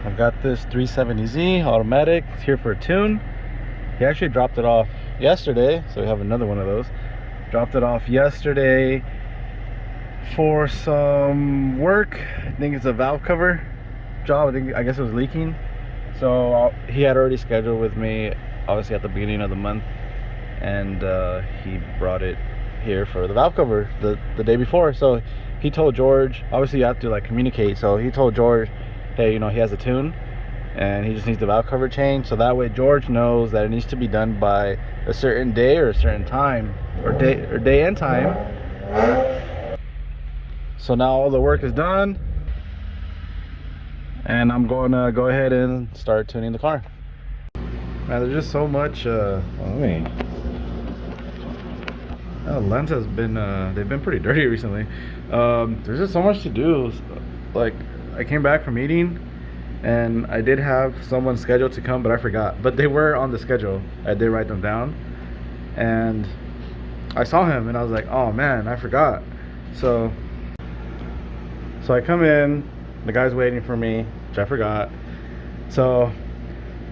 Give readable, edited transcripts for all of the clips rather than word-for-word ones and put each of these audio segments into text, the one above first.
I've got this 370Z automatic. It's here for a tune. He actually dropped it off yesterday, so we have another one of those. Dropped it off yesterday for some work. I think it's a valve cover job. I guess it was leaking. So he had already scheduled with me, obviously at the beginning of the month, and he brought it here for the valve cover the day before. So he told George, obviously you have to like communicate, so he told George, hey, you know, he has a tune and he just needs the valve cover changed, so that way George knows that it needs to be done by a certain day or a certain time, or day and time. So now all the work is done and I'm going to go ahead and start tuning the car. Man, there's just so much lens has been they've been pretty dirty recently. There's just so much to do. Like, I came back from eating and I did have someone scheduled to come, but I forgot. But they were on the schedule. I did write them down, and I saw him and I was like, oh man, I forgot. So I come in, the guy's waiting for me, which I forgot. So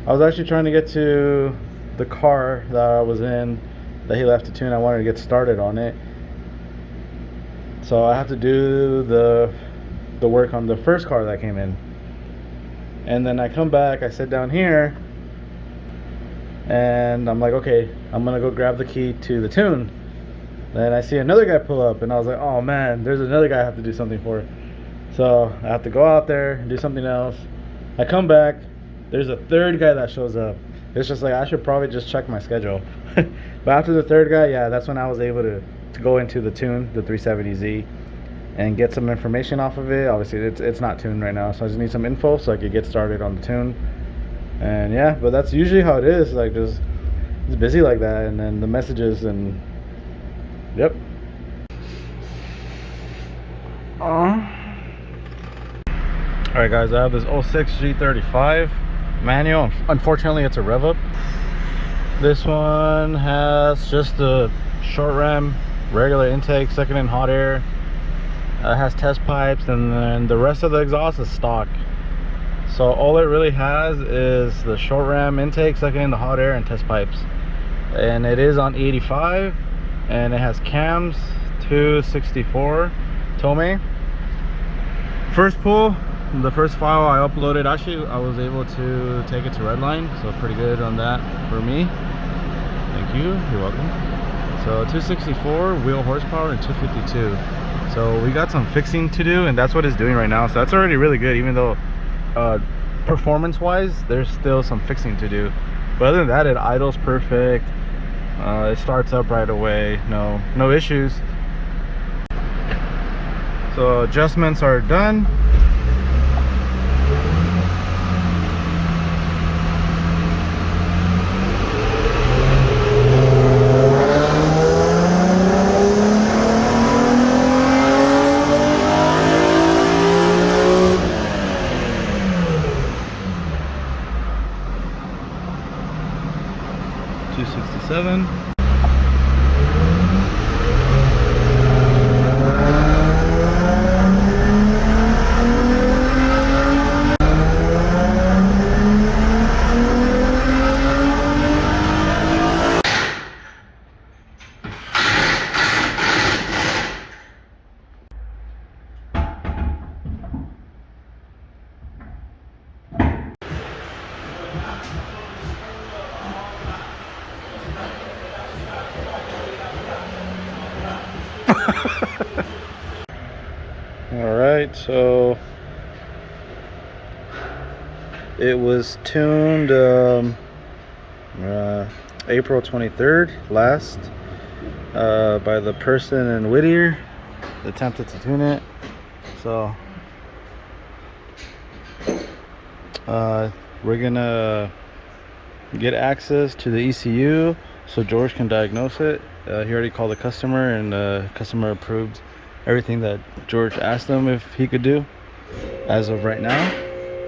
I was actually trying to get to the car that I was in that he left to tune. I wanted to get started on it, so I have to do the work on the first car that came in, and then I come back, I sit down here and I'm like, okay, I'm gonna go grab the key to the tune. Then I see another guy pull up and I was like, oh man, there's another guy I have to do something for. So I have to go out there and do something else. I come back, there's a third guy that shows up. It's just like, I should probably just check my schedule. But after the third guy, yeah, that's when I was able to go into the tune, the 370Z, and get some information off of it. Obviously it's not tuned right now, so I just need some info so I could get started on the tune. And yeah, but that's usually how it is. Like, just it's busy like that, and then the messages, and yep. Alright guys, I have this 06 G35 manual. Unfortunately, it's a rev up. This one has just the short ram, regular intake, second in hot air. It has test pipes, and then the rest of the exhaust is stock. So all it really has is the short ram intake, second in the hot air, and test pipes. And it is on 85, and it has cams 264 Tomei. First pull, the first file I uploaded, actually I was able to take it to Redline, so pretty good on that for me. Thank you, you're welcome. So 264 wheel horsepower and 252. So we got some fixing to do, and that's what it's doing right now. So that's already really good, even though performance wise there's still some fixing to do. But other than that, it idles perfect. It starts up right away, no issues. So adjustments are done. Alright, so it was tuned April 23rd last by the person in Whittier that attempted to tune it. So we're gonna get access to the ECU so George can diagnose it. He already called the customer, and the customer approved everything that George asked him if he could do as of right now,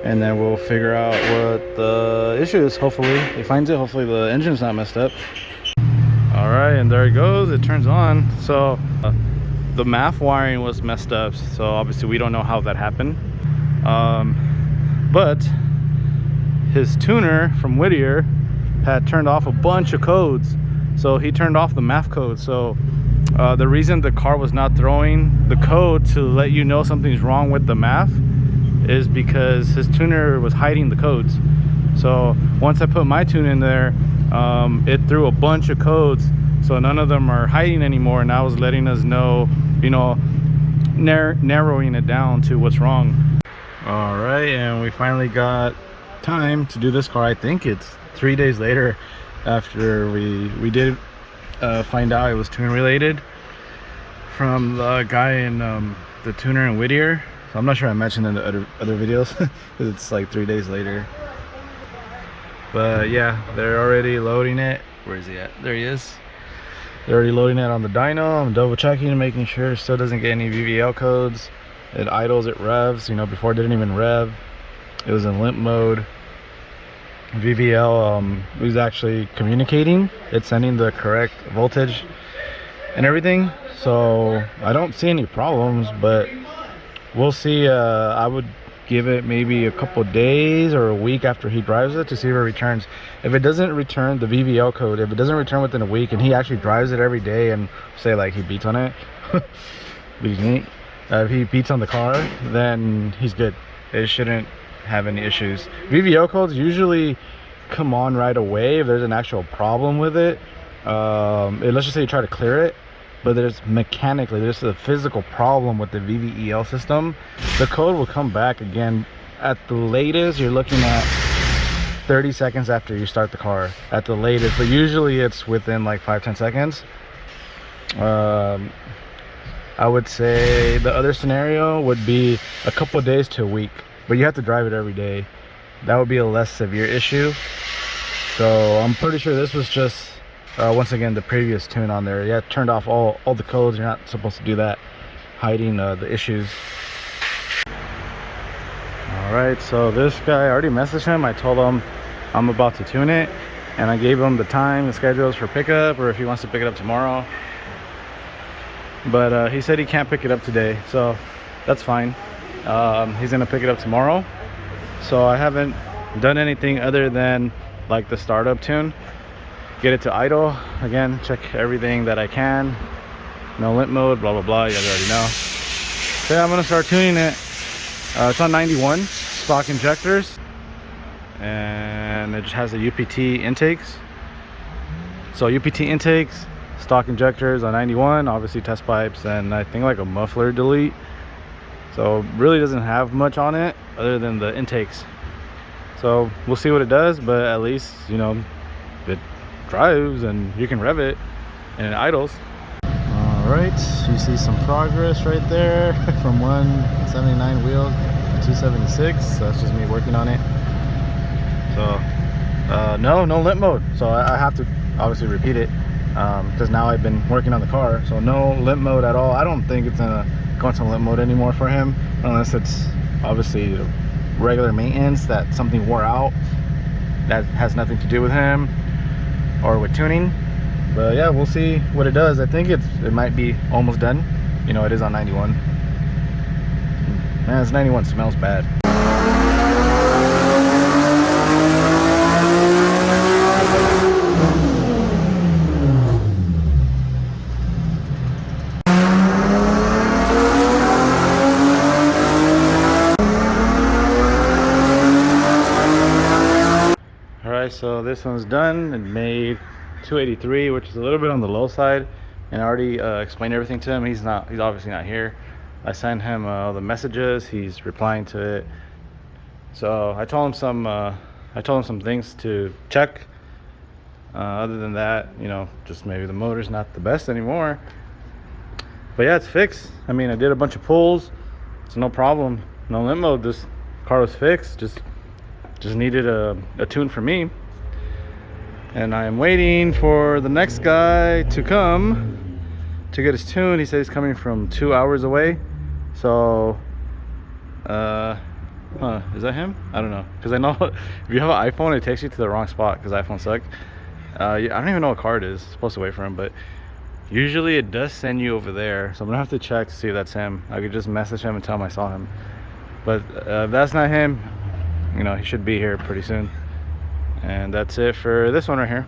and then we'll figure out what the issue is. Hopefully he finds it. Hopefully the engine's not messed up. All right, and there it goes, it turns on. So the MAF wiring was messed up, so obviously we don't know how that happened, but his tuner from Whittier had turned off a bunch of codes. So he turned off the math code. So the reason the car was not throwing the code to let you know something's wrong with the math is because his tuner was hiding the codes. So once I put my tune in there, it threw a bunch of codes, so none of them are hiding anymore, and that was letting us know, you know, narrowing it down to what's wrong. All right, and we finally got time to do this car. I think it's 3 days later after we did find out it was tune related from the guy in the tuner in Whittier. So I'm not sure I mentioned in the other videos because it's like 3 days later. But yeah, they're already loading it. Where is he at? There he is. They're already loading it on the dyno. I'm double checking and making sure it still doesn't get any VVL codes. It idles, it revs. You know, before it didn't even rev. It was in limp mode. VVL was actually communicating. It's sending the correct voltage and everything. So I don't see any problems, but we'll see. I would give it maybe a couple days or a week after he drives it to see if it returns. If it doesn't return the VVL code, if it doesn't return within a week and he actually drives it every day and say like he beats on it, if he beats on the car, then he's good. It shouldn't have any issues. VVL codes usually come on right away if there's an actual problem with it. Let's just say you try to clear it, but there's a physical problem with the VVEL system, the code will come back again. At the latest, you're looking at 30 seconds after you start the car at the latest, but usually it's within like 5-10 seconds. I would say the other scenario would be a couple days to a week, but you have to drive it every day. That would be a less severe issue. So I'm pretty sure this was just once again the previous tune on there. Yeah, turned off all the codes. You're not supposed to do that, hiding the issues. All right, so this guy, I already messaged him. I told him I'm about to tune it, and I gave him the time, the schedules for pickup, or if he wants to pick it up tomorrow. But he said he can't pick it up today, so that's fine. He's gonna pick it up tomorrow. So I haven't done anything other than like the startup tune, get it to idle again, check everything that I can, no limp mode, blah blah blah, you guys already know. So yeah, I'm gonna start tuning it. It's on 91 stock injectors, and it just has the UPT intakes. So UPT intakes, stock injectors on 91, obviously test pipes, and I think like a muffler delete. So really doesn't have much on it other than the intakes. So we'll see what it does, but at least, you know, it drives and you can rev it and it idles. All right, you see some progress right there from 179 wheels to 276. So that's just me working on it. So no limp mode, so I have to obviously repeat it because now I've been working on the car. So no limp mode at all. I don't think it's gonna go into limp mode anymore for him, unless it's obviously regular maintenance, that something wore out that has nothing to do with him or with tuning. But yeah, we'll see what it does. I think it might be almost done. You know, it is on 91. Man, this 91 smells bad. So this one's done and made 283, which is a little bit on the low side, and I already explained everything to him. He's obviously not here. I sent him the messages, he's replying to it. So I told him some things to check. Other than that, you know, just maybe the motor's not the best anymore. But yeah, it's fixed. I mean, I did a bunch of pulls, it's no problem, no limp mode. This car was fixed, just needed a tune for me. And I am waiting for the next guy to come to get his tune. He said he's coming from 2 hours away. So is that him? I don't know, because I know if you have an iPhone, it takes you to the wrong spot because iPhones suck. I don't even know what car it is. It's supposed to wait for him, but usually it does send you over there. So I'm gonna have to check to see if that's him. I could just message him and tell him I saw him. But if that's not him, you know, he should be here pretty soon. And that's it for this one right here.